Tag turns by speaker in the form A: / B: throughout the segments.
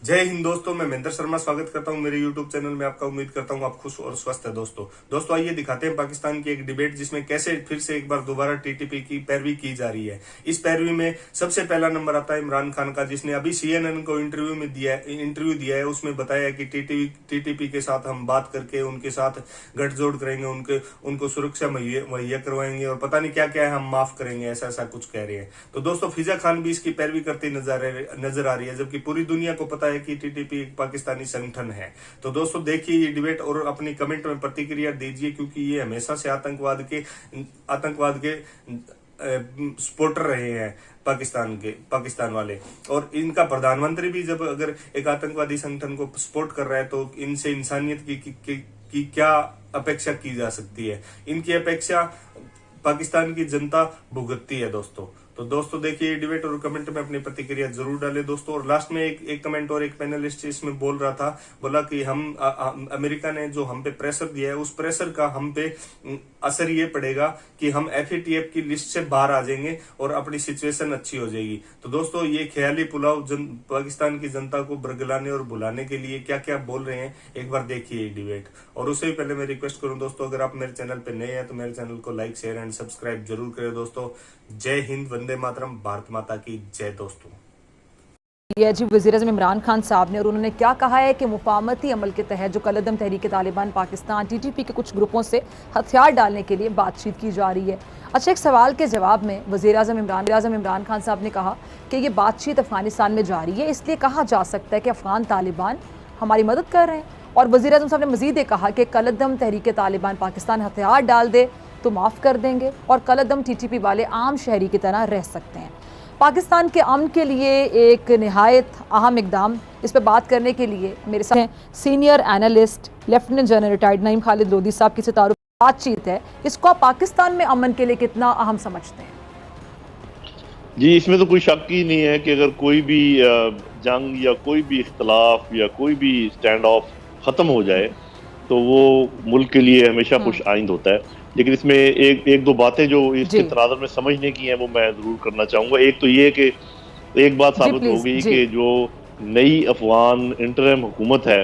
A: जय हिंद दोस्तों, मैं महेंद्र शर्मा स्वागत करता हूं मेरे यूट्यूब चैनल में। आपका उम्मीद करता हूं आप खुश और स्वस्थ है। दोस्तों आइए दिखाते हैं पाकिस्तान की एक डिबेट जिसमें कैसे फिर से एक बार दोबारा टीटीपी की पैरवी की जा रही है। इस पैरवी में सबसे पहला नंबर आता है इमरान खान का, जिसने अभी CNN को इंटरव्यू दिया है। उसमें बताया है कि टीटीपी के साथ हम बात करके उनके साथ गठजोड़ करेंगे, उनको सुरक्षा मुहैया करवाएंगे और पता नहीं क्या क्या है, हम माफ करेंगे, ऐसा ऐसा कुछ कह रहे हैं। तो दोस्तों फिजा खान भी इसकी पैरवी करती नजर आ रही है, जबकि पूरी दुनिया को पता है कि टीटीपी एक पाकिस्तानी संगठन है। तो दोस्तों देखिए ये डिबेट और अपनी कमेंट में प्रतिक्रिया दीजिए, क्योंकि ये हमेशा से आतंकवाद के सपोर्टर रहे हैं पाकिस्तान वाले। और इनका प्रधानमंत्री भी जब अगर एक आतंकवादी संगठन को सपोर्ट कर रहा है तो इनसे इंसानियत की क्या अपेक्षा की जा सकती है। इनकी अपेक्षा पाकिस्तान की जनता भुगतती है दोस्तों देखिए डिबेट और कमेंट में अपनी प्रतिक्रिया जरूर डालें दोस्तों। और लास्ट में एक कमेंट और एक पैनलिस्ट इसमें बोला कि अमेरिका ने जो हम पे प्रेशर दिया है, उस प्रेशर का हम पे असर ये पड़ेगा कि हम FATF की लिस्ट से बाहर आ जाएंगे और अपनी सिचुएशन अच्छी हो जाएगी। तो दोस्तों ये ख्याली पुलाव पाकिस्तान की जनता को बरगलाने और बुलाने के लिए क्या क्या बोल रहे हैं, एक बार देखिए ये डिबेट। और उससे भी पहले मैं रिक्वेस्ट करूं दोस्तों, अगर आप मेरे चैनल पे नए हैं तो मेरे चैनल को लाइक शेयर एंड सब्सक्राइब जरूर करें दोस्तों। जय हिंद, वंदे मातरम, भारत माता की जय दोस्तों।
B: यह जी वज़ीर-ए-आज़म इमरान खान साहब ने, और उन्होंने क्या कहा है कि मुफाहमती अमल के तहत जो कल-ए-दम तहरीक तालिबान पाकिस्तान TTP के कुछ ग्रुपों से हथियार डालने के लिए बातचीत की जा रही है। अच्छा, एक सवाल के जवाब में वज़ीर-ए-आज़म इमरान खान साहब ने कहा कि ये बातचीत अफगानिस्तान में जारी है, इसलिए कहा जा सकता है कि अफगान तालिबान हमारी मदद कर रहे हैं। और वज़ीर-ए-आज़म साहब ने मज़ीद ये कहा कि कल-ए-दम तहरीक तालिबान पाकिस्तान हथियार डाल दे तो माफ़ कर देंगे और कल-ए-दम TTP वाले आम शहरी की तरह रह सकते हैं। पाकिस्तान के अमन के लिए एक निहायत अहम इकदाम, इस पर बात करने के लिए मेरे साथ हैं senior analyst lieutenant general retired Naeem Khalid Lodhi साहब की सितारों बातचीत है। इसको आप पाकिस्तान में अमन के लिए कितना अहम समझते हैं?
C: जी, इसमें तो कोई शक ही नहीं है कि अगर कोई भी जंग या कोई भी इख्तलाफ या कोई भी स्टैंड ऑफ ख़त्म हो जाए तो वो मुल्क के लिए हमेशा खुश आइंद होता है। लेकिन इसमें एक दो बातें जो इसके तनाज़ुर में समझने की हैं वो मैं ज़रूर करना चाहूँगा। एक तो ये कि एक बात साबित हो गई कि जो नई अफ़गान इंटरिम हुकूमत है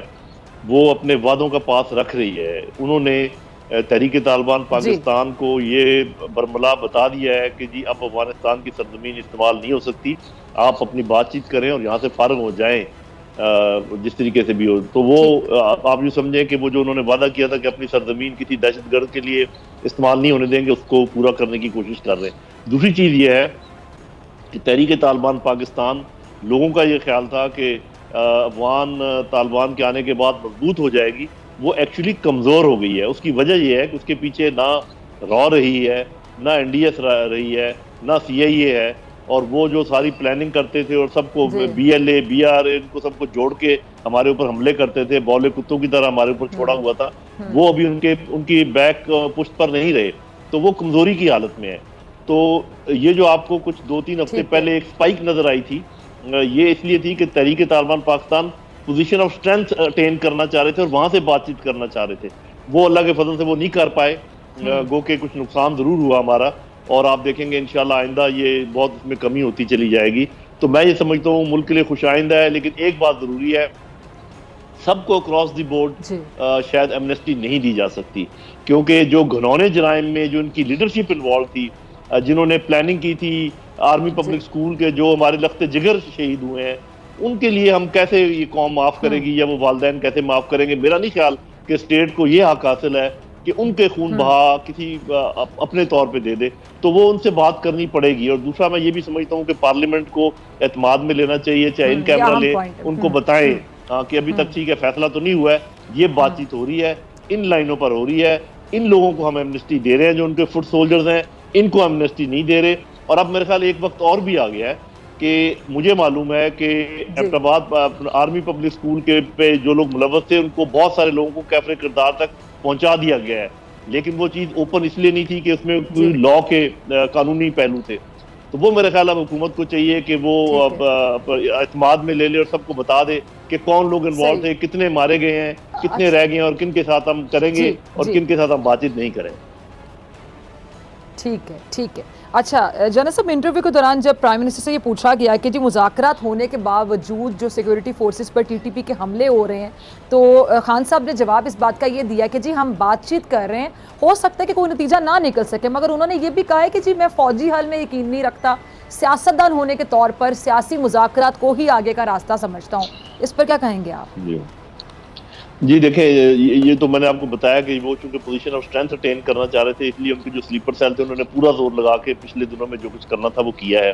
C: वो अपने वादों का पास रख रही है। उन्होंने तहरीक तालिबान पाकिस्तान को ये बरमला बता दिया है कि जी अब अफगानिस्तान की सरजमीन इस्तेमाल नहीं हो सकती, आप अपनी बातचीत करें और यहाँ से फारग हो जाएं जिस तरीके से भी हो। तो वो आप यूँ समझें कि वो जो उन्होंने वादा किया था कि अपनी सरजमीन किसी दहशतगर्द के लिए इस्तेमाल नहीं होने देंगे, उसको पूरा करने की कोशिश कर रहे हैं। दूसरी चीज़ ये है कि तहरीक तालिबान पाकिस्तान, लोगों का ये ख्याल था कि अफगान तालिबान के आने के बाद मजबूत हो जाएगी, वो एक्चुअली कमज़ोर हो गई है। उसकी वजह यह है कि उसके पीछे ना रॉ रही है, ना NDS रही है, ना CIA है। और वो जो सारी प्लानिंग करते थे और सबको BLA BR इनको सबको जोड़ के हमारे ऊपर हमले करते थे, बौले कुत्तों की तरह हमारे ऊपर छोड़ा हुआ था, वो अभी उनकी बैक पुश्त पर नहीं रहे, तो वो कमज़ोरी की हालत में है। तो ये जो आपको कुछ 2-3 हफ्ते पहले एक स्पाइक नजर आई थी, ये इसलिए थी कि Tehreek Taliban Pakistan position of strength attain करना चाह रहे थे और वहां से बातचीत करना चाह रहे थे। वो अल्लाह के फजल से वो नहीं कर पाए, गो के कुछ नुकसान जरूर हुआ हमारा, और आप देखेंगे इंशाल्लाह आइंदा ये बहुत इसमें कमी होती चली जाएगी। तो मैं ये समझता हूँ मुल्क के लिए खुश आइंदा है। लेकिन एक बात जरूरी है, सबको अक्रॉस द बोर्ड शायद एमनेस्टी नहीं दी जा सकती, क्योंकि जो घिनौने जराइम में जो इनकी लीडरशिप इन्वॉल्व थी, जिन्होंने प्लानिंग की थी, आर्मी पब्लिक स्कूल के जो हमारे लख्ते जिगर शहीद हुए हैं, उनके लिए हम कैसे ये कौम माफ़ करेगी या वो वालिदैन कैसे माफ़ करेंगे? मेरा नहीं ख्याल कि स्टेट को ये हक हासिल है कि उनके खून बहा किसी अपने तौर पे दे दे, तो वो उनसे बात करनी पड़ेगी। और दूसरा मैं ये भी समझता हूँ कि पार्लियामेंट को एतमाद में लेना चाहिए, चाहे इन कैमरा ले, उनको बताएं कि अभी तक ठीक है, फैसला तो नहीं हुआ है, ये बातचीत हो रही है, इन लाइनों पर हो रही है, इन लोगों को हम एमनेस्टी दे रहे हैं जो उनके फुट सोल्जर्स हैं, इनको एमनेस्टी नहीं दे रहे। और अब मेरे ख्याल एक वक्त और भी आ गया है कि मुझे मालूम है कि एबटाबाद आर्मी पब्लिक स्कूल के पे जो लोग मुलव्वस थे उनको बहुत सारे लोगों को कैफरे किरदार तक पहुंचा दिया गया है, लेकिन वो चीज़ ओपन इसलिए नहीं थी कि उसमें कोई लॉ के कानूनी पहलू थे। तो वो मेरे ख्याल अब हुकूमत को चाहिए कि वो एतमाद में ले ले और सबको बता दे कि कौन लोग इन्वॉल्व थे, कितने मारे गए हैं, कितने रह गए हैं और किन के साथ हम करेंगे और किन के साथ हम बातचीत नहीं करेंगे।
B: ठीक है, ठीक है। अच्छा जनरल साहब, इंटरव्यू के दौरान जब प्राइम मिनिस्टर से ये पूछा गया कि जी मुज़ाकरात होने के बावजूद जो सिक्योरिटी फोर्सेस पर टीटीपी के हमले हो रहे हैं, तो खान साहब ने जवाब इस बात का ये दिया कि जी हम बातचीत कर रहे हैं, हो सकता है कि कोई नतीजा ना निकल सके, मगर उन्होंने ये भी कहा है कि जी मैं फ़ौजी हल में यकीन नहीं रखता, सियासतदान होने के तौर पर सियासी मुज़ाकरात को ही आगे का रास्ता समझता हूँ। इस पर क्या कहेंगे आप?
C: जी देखें, ये तो मैंने आपको बताया कि वो चूंकि पोजीशन ऑफ स्ट्रेंथ अटेन करना चाह रहे थे, इसलिए उनके जो स्लीपर सेल थे उन्होंने पूरा जोर लगा के पिछले दिनों में जो कुछ करना था वो किया है।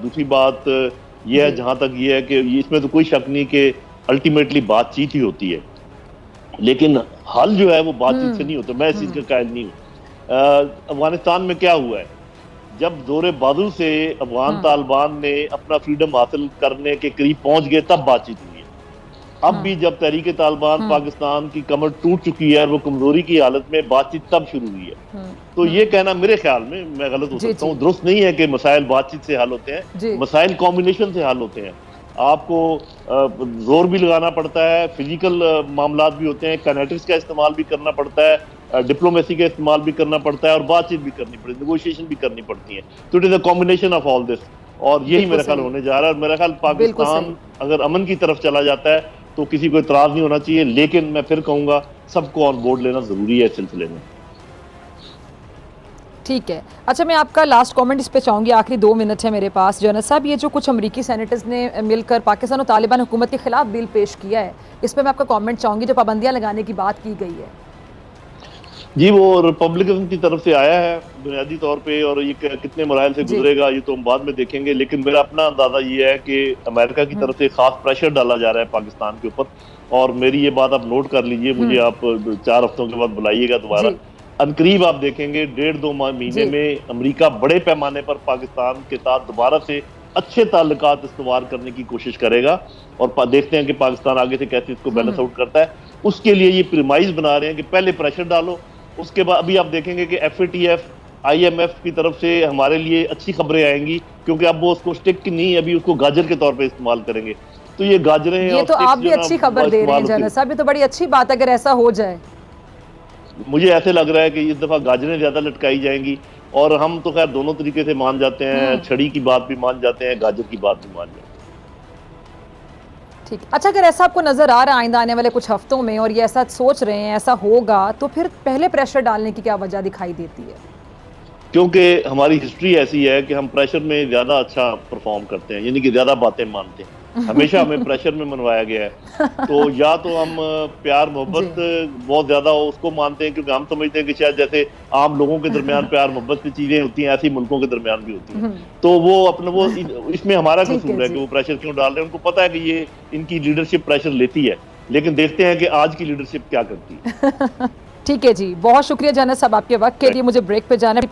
C: दूसरी बात ये है, जहां तक ये है कि इसमें तो कोई शक नहीं कि अल्टीमेटली बातचीत ही होती है, लेकिन हल जो है वो बातचीत से नहीं होता। मैं इस चीज का कायल नहीं हूँ। अफगानिस्तान में क्या हुआ है, जब जोरे बाजू से अफगान तालिबान ने अपना फ्रीडम हासिल करने के करीब पहुंच गए तब बातचीत हुई है। अब भी जब तहरीक तालिबान पाकिस्तान की कमर टूट चुकी है और वो कमजोरी की हालत में, बातचीत तब शुरू हुई है। तो ये कहना मेरे ख्याल में, मैं गलत हो सकता हूँ, दुरुस्त नहीं है कि मसाइल बातचीत से हल होते हैं। मसाइल कॉम्बिनेशन से हल होते हैं। आपको जोर भी लगाना पड़ता है, फिजिकल मामलात भी होते हैं, काइनेटिक्स का इस्तेमाल भी करना पड़ता है, डिप्लोमेसी का इस्तेमाल भी करना पड़ता है और बातचीत भी करनी पड़ती है, नेगोशिएशन भी करनी पड़ती है। तो it is a combination of all this, और यही मेरा ख्याल होने जा रहा है। और मेरा ख्याल पाकिस्तान अगर अमन की तरफ चला जाता है तो किसी को इतराज नहीं होना चाहिए, लेकिन मैं फिर कहूंगा सबको ऑन बोर्ड लेना जरूरी है इस सिलसिले में।
B: ठीक है। अच्छा, मैं आपका लास्ट कमेंट इस पे चाहूँगी, आखिरी 2 मिनट है मेरे पास। जनरल साहब, ये जो कुछ अमरीकी सेनेटर्स ने मिलकर पाकिस्तान और तालिबान हुकूमत के खिलाफ बिल पेश किया है, इस पर मैं आपका कमेंट चाहूँगी, जो पाबंदियाँ लगाने की बात की गई है।
C: जी, वो रिपब्लिकन की तरफ से आया है बुनियादी तौर पे, और ये कितने मराइल से गुजरेगा ये तो हम बाद में देखेंगे, लेकिन मेरा अपना अंदाजा ये है कि अमेरिका की तरफ से खास प्रेशर डाला जा रहा है पाकिस्तान के ऊपर। और मेरी ये बात आप नोट कर लीजिए, मुझे आप 4 हफ्तों के बाद बुलाइएगा दोबारा। अनकरीब आप देखेंगे 1.5-2 महीने में अमेरिका बड़े पैमाने पर पाकिस्तान के साथ दोबारा से अच्छे ताल्लुकात इस्तवार करने की कोशिश करेगा, और देखते हैं कि पाकिस्तान आगे से कैसे इसको बैलेंस आउट करता है। उसके लिए ये प्रीमाइज बना रहे हैं कि पहले प्रेशर डालो, उसके बाद अभी आप देखेंगे कि FATF IMF की तरफ से हमारे लिए अच्छी खबरें आएंगी, क्योंकि अब वो उसको स्टिक नहीं, अभी उसको गाजर के तौर पे इस्तेमाल करेंगे। तो ये गाजरें,
B: ये तो आप भी अच्छी खबर दे रहे हैं जनरल साहब, ये तो बड़ी अच्छी बात है अगर ऐसा हो जाए।
C: मुझे ऐसे लग रहा है कि इस दफा गाजरें ज्यादा लटकाई जाएंगी, और हम तो खैर दोनों तरीके से मान जाते हैं, छड़ी की बात भी मान जाते हैं, गाजर की बात भी मान जाते हैं।
B: ठीक। अच्छा, अगर ऐसा आपको नजर आ रहा है आइंदा आने वाले कुछ हफ्तों में, और ये ऐसा सोच रहे हैं ऐसा होगा, तो फिर पहले प्रेशर डालने की क्या वजह दिखाई देती है?
C: क्योंकि हमारी हिस्ट्री ऐसी है कि हम प्रेशर में ज्यादा अच्छा परफॉर्म करते हैं, यानी कि ज्यादा बातें मानते हैं। हमेशा हमें प्रेशर में मनवाया गया है। तो या तो हम प्यार मोहब्बत बहुत ज्यादा हो उसको मानते हैं, क्योंकि हम समझते हैं कि शायद जैसे आम लोगों के दरमियान प्यार मोहब्बत की चीजें होती हैं, ऐसी मुल्कों के दरमियान भी होती हैं। तो वो अपना वो इसमें हमारा कसूर है कि वो प्रेशर क्यों डाल रहे हैं। उनको पता है कि ये इनकी लीडरशिप प्रेशर लेती है, लेकिन देखते हैं कि आज की लीडरशिप क्या करती है।
B: ठीक है जी, बहुत शुक्रिया जनरल साहब आपके वक्त के लिए। मुझे ब्रेक पे जाना है।